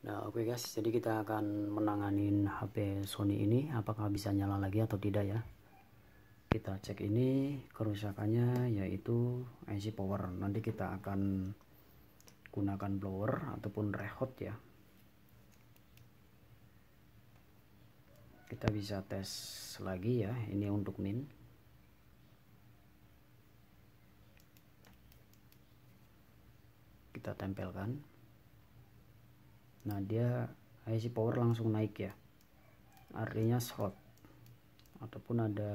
Nah, oke guys, jadi kita akan menanganin HP Sony ini apakah bisa nyala lagi atau tidak ya. Kita cek ini kerusakannya yaitu IC power. Nanti kita akan gunakan blower ataupun rehot ya. Kita bisa tes lagi ya, ini untuk min. Kita tempelkan. Nah, dia IC power langsung naik ya, artinya short ataupun ada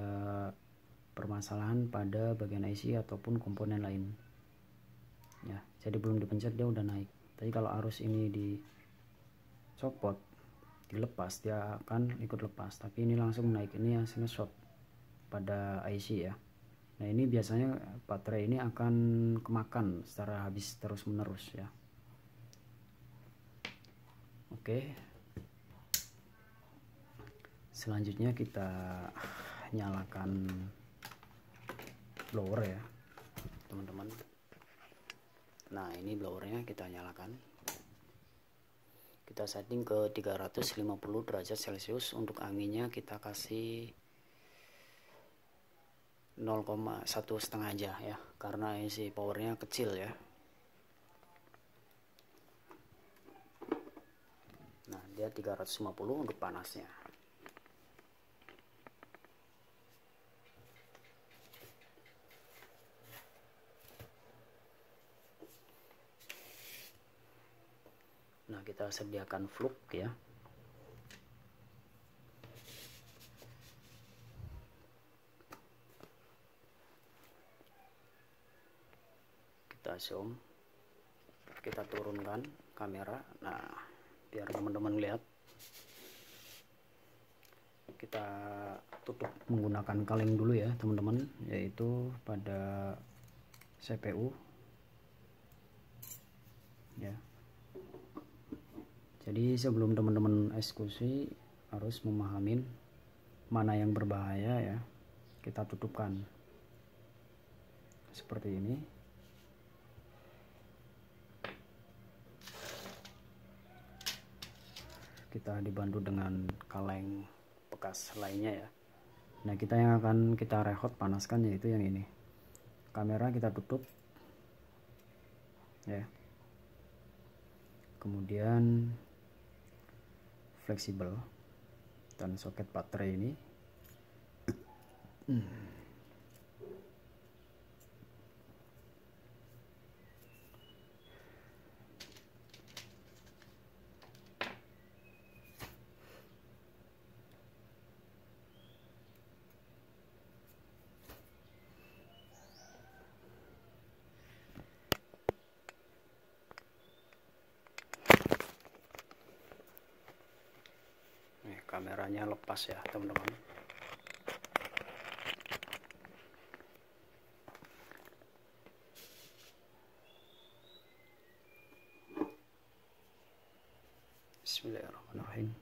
permasalahan pada bagian IC ataupun komponen lain ya. Jadi belum dipencet dia udah naik. Tapi kalau arus ini dicopot, dilepas, dia akan ikut lepas. Tapi ini langsung naik, ini hasilnya short pada IC ya. Nah, ini biasanya baterai ini akan kemakan secara habis terus menerus ya. Oke, selanjutnya kita nyalakan blower ya teman-teman. Nah, ini blowernya kita nyalakan. Kita setting ke 350 derajat Celcius. Untuk anginnya kita kasih 0,1 setengah aja ya, karena isi powernya kecil ya. Nah, dia 350 untuk panasnya. Nah, kita sediakan flux ya. Kita zoom, kita turunkan kamera. Nah, biar teman-teman lihat, kita tutup menggunakan kaleng dulu ya teman-teman, yaitu pada CPU ya. Jadi sebelum teman-teman eksekusi harus memahami mana yang berbahaya ya, kita tutupkan seperti ini. Kita dibantu dengan kaleng bekas lainnya ya. Nah, kita yang akan kita rehot panaskan yaitu yang ini. Kamera kita tutup ya. Kemudian fleksibel dan soket baterai ini. Kameranya lepas ya teman-teman. Bismillahirrahmanirrahim.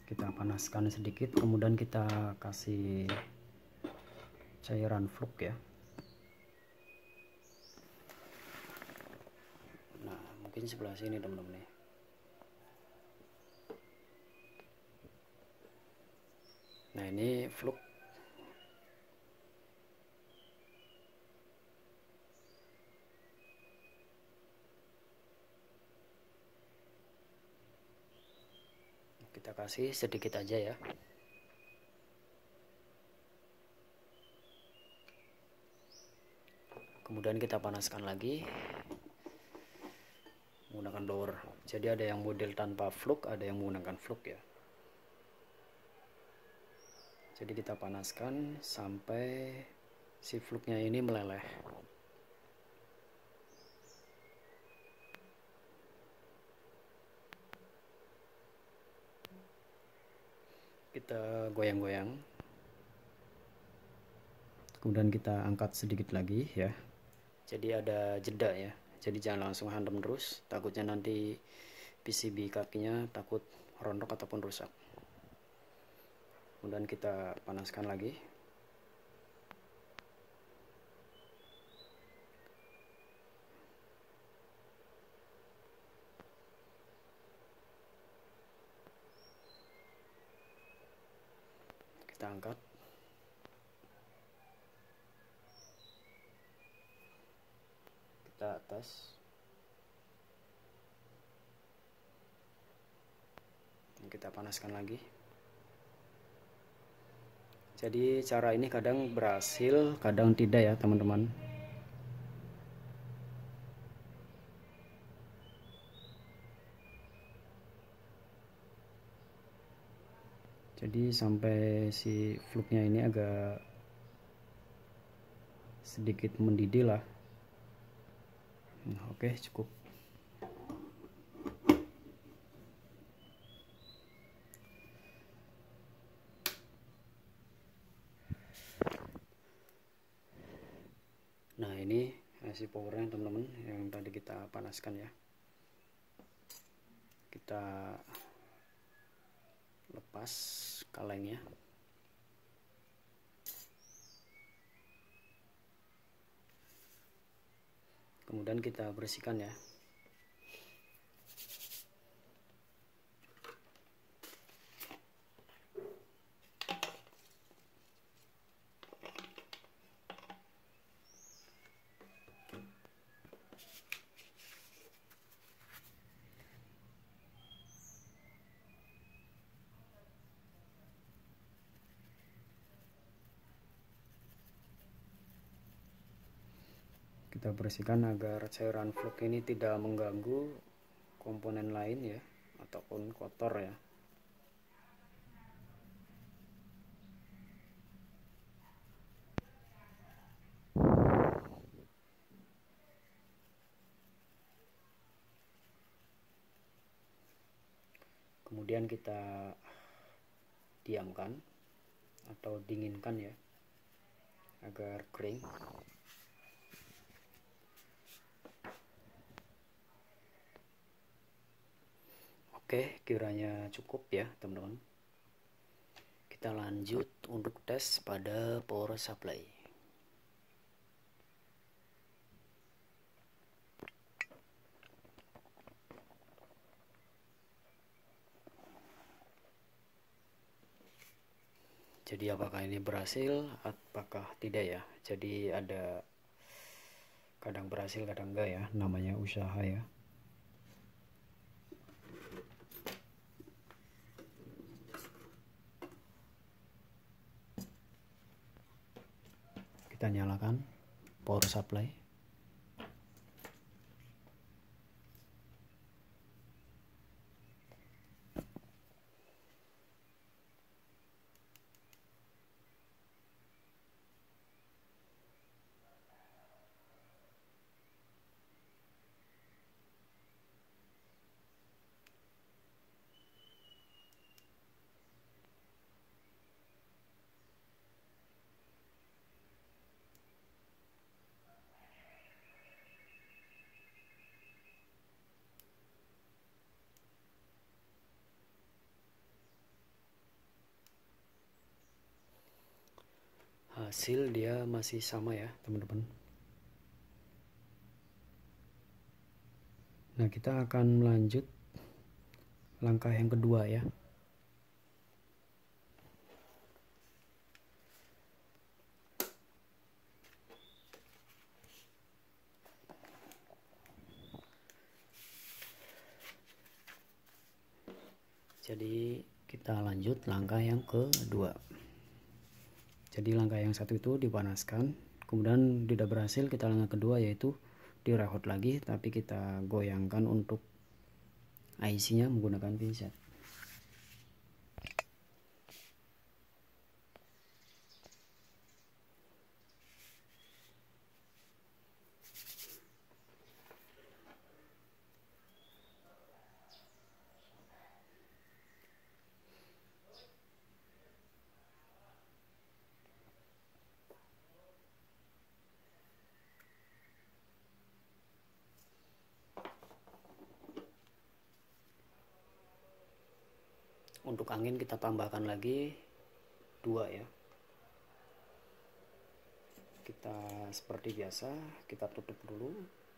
Kita panaskan sedikit, kemudian kita kasih cairan flux ya. Nah, mungkin sebelah sini teman-teman nih. Nah, ini flux. Kita kasih sedikit aja ya. Kemudian kita panaskan lagi menggunakan blower. Jadi ada yang model tanpa flux, ada yang menggunakan flux ya. Jadi kita panaskan sampai si fluxnya ini meleleh. Kita goyang-goyang. Kemudian kita angkat sedikit lagi ya. Jadi ada jeda ya. Jadi jangan langsung hantam terus, takutnya nanti PCB kakinya takut rontok ataupun rusak. kemudian kita panaskan lagi. Kita angkat. Kita atas. Dan kita panaskan lagi. Jadi cara ini kadang berhasil, kadang tidak ya teman-teman. Jadi sampai si fluknya ini agak sedikit mendidih lah. Nah, oke, cukup. Nah, ini IC powernya teman-teman yang tadi kita panaskan ya. Kita lepas kalengnya. Kemudian kita bersihkan ya. Kita bersihkan agar cairan fluk ini tidak mengganggu komponen lain ya, ataupun kotor ya. Kemudian kita diamkan atau dinginkan ya, agar kering. Oke, kiranya cukup ya teman-teman. Kita lanjut untuk tes pada power supply. Jadi apakah ini berhasil, apakah tidak ya. Jadi ada kadang berhasil kadang enggak ya, namanya usaha ya. Kita nyalakan power supply. Hasil dia masih sama ya teman-teman. Nah, kita akan melanjut langkah yang kedua ya. Jadi kita lanjut langkah yang kedua. Jadi langkah yang satu itu dipanaskan, kemudian tidak berhasil, kita langkah kedua yaitu direhot lagi, tapi kita goyangkan untuk IC-nya menggunakan pinset. Untuk angin kita tambahkan lagi kedua ya. Kita seperti biasa kita tutup dulu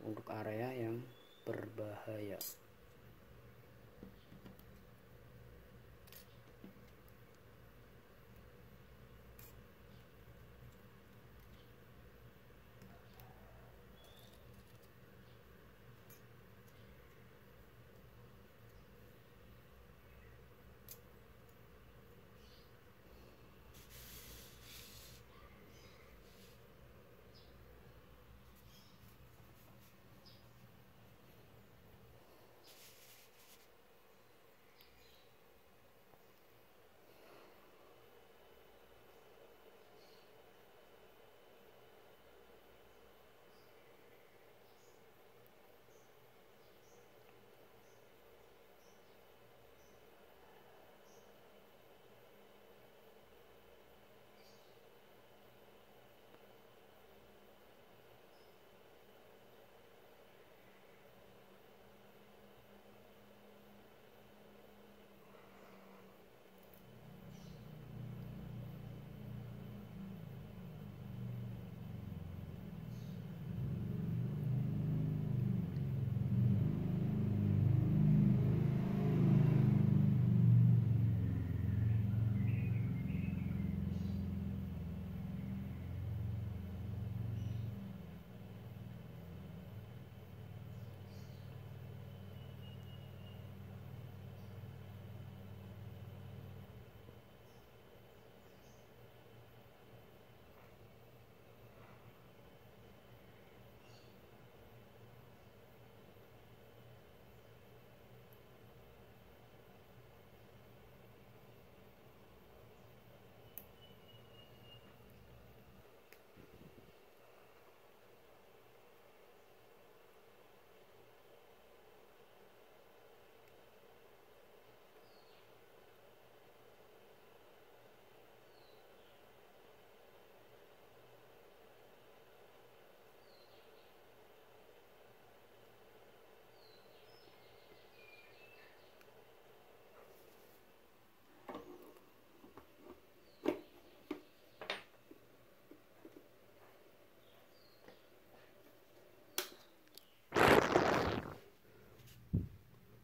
untuk area yang berbahaya.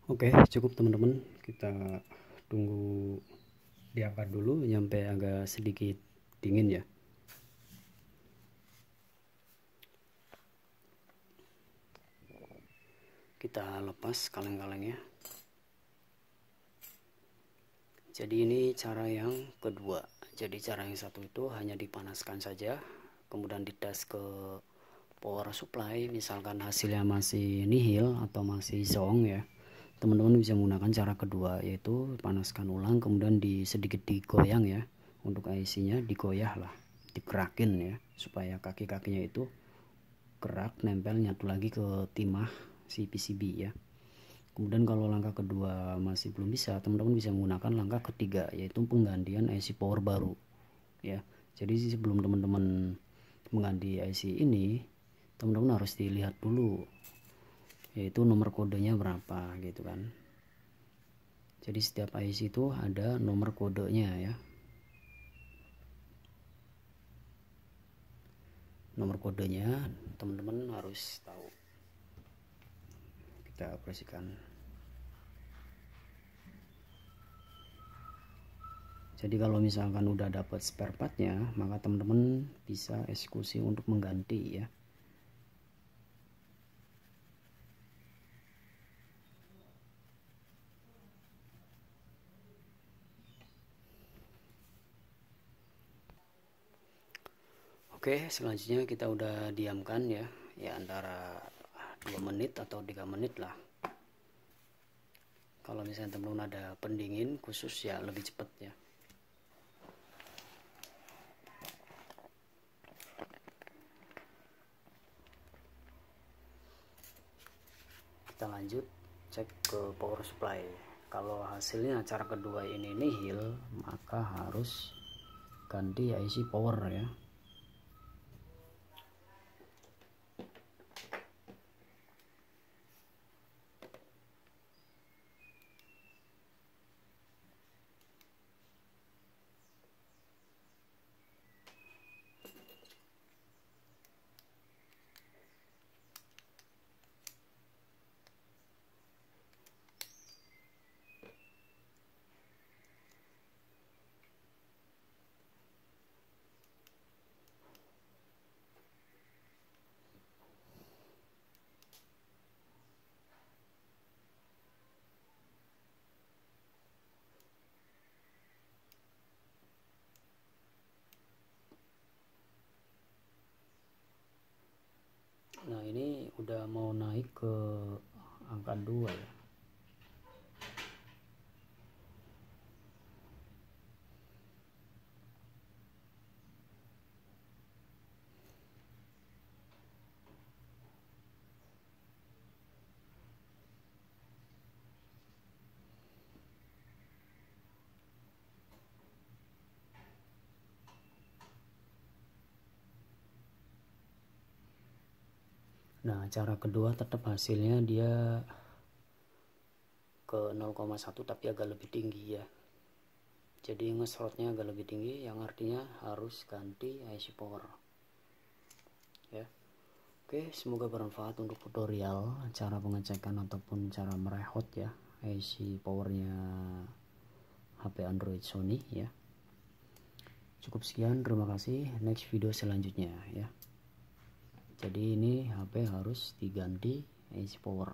Oke, cukup teman-teman. Kita tunggu diangkat dulu sampai agak sedikit dingin ya. Kita lepas kaleng-kalengnya. Jadi ini cara yang kedua. Jadi cara yang satu itu hanya dipanaskan saja, kemudian dites ke power supply. Misalkan hasilnya masih nihil atau masih zong ya, teman-teman bisa menggunakan cara kedua, yaitu panaskan ulang kemudian sedikit digoyang ya. Untuk IC-nya digoyah lah, digerakin ya, supaya kaki-kakinya itu gerak, nempel, nyatu lagi ke timah si PCB ya. Kemudian kalau langkah kedua masih belum bisa, teman-teman bisa menggunakan langkah ketiga, yaitu penggantian IC power baru ya. Jadi sebelum teman-teman mengganti IC ini, teman-teman harus dilihat dulu yaitu nomor kodenya berapa gitu kan. Jadi setiap IC itu ada nomor kodenya ya. Nomor kodenya teman-teman harus tahu. Kita operasikan. Jadi kalau misalkan udah dapat spare partnya, maka teman-teman bisa eksekusi untuk mengganti ya. Oke, selanjutnya kita udah diamkan ya, antara 2 menit atau 3 menit lah. Kalau misalnya teman-teman ada pendingin khusus ya lebih cepat ya. Kita lanjut cek ke power supply. Kalau hasilnya cara kedua ini nihil, maka harus ganti IC power ya. udah mau naik ke angka 2 ya. Nah, cara kedua tetap hasilnya dia ke 0,1 tapi agak lebih tinggi ya. Jadi nge-slotnya agak lebih tinggi, yang artinya harus ganti IC power ya. Oke, semoga bermanfaat untuk tutorial cara pengecekan ataupun cara merehot ya IC powernya HP Android Sony ya. Cukup sekian, terima kasih. Next video selanjutnya ya. Jadi ini HP harus diganti IC power.